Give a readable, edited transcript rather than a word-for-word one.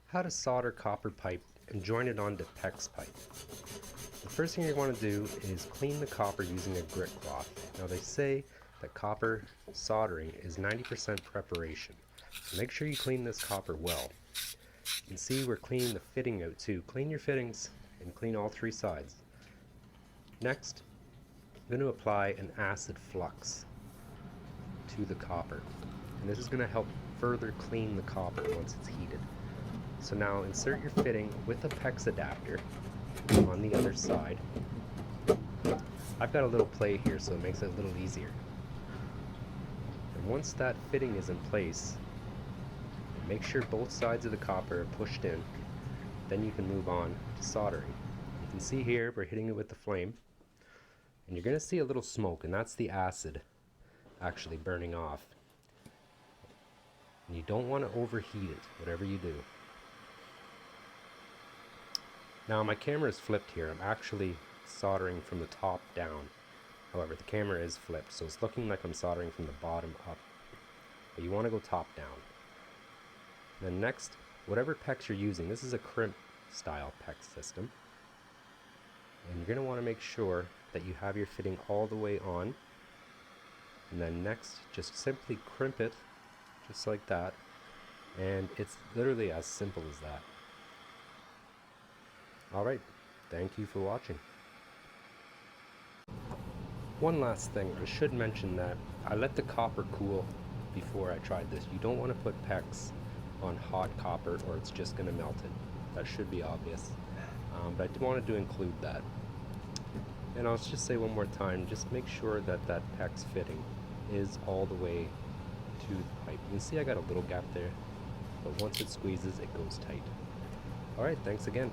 How to solder copper pipe and join it onto PEX pipe. The first thing you want to do is clean the copper using a grit cloth. Now they say that copper soldering is 90% preparation. So make sure you clean this copper well. You can see we're cleaning the fitting out too. Clean your fittings and clean all three sides. Next, I'm going to apply an acid flux to the copper. And this is going to help further clean the copper once it's heated. So now insert your fitting with a PEX adapter on the other side. I've got a little plate here so it makes it a little easier. And once that fitting is in place, make sure both sides of the copper are pushed in. Then you can move on to soldering. You can see here we're hitting it with the flame, and you're going to see a little smoke, and that's the acid actually burning off. And you don't want to overheat it, whatever you do. Now my camera is flipped here. I'm actually soldering from the top down. However, the camera is flipped, so it's looking like I'm soldering from the bottom up. But you want to go top down. Then next, whatever PEX you're using, this is a crimp style PEX system. And you're going to want to make sure that you have your fitting all the way on. And then next, just simply crimp it, just like that. And it's literally as simple as that. Alright, thank you for watching. One last thing, I should mention that I let the copper cool before I tried this. You don't want to put PEX on hot copper or it's just going to melt it. That should be obvious. But I did wanted to include that. And I'll just say one more time, just make sure that that PEX fitting is all the way to the pipe. You can see I got a little gap there, but once it squeezes, it goes tight. Alright, thanks again.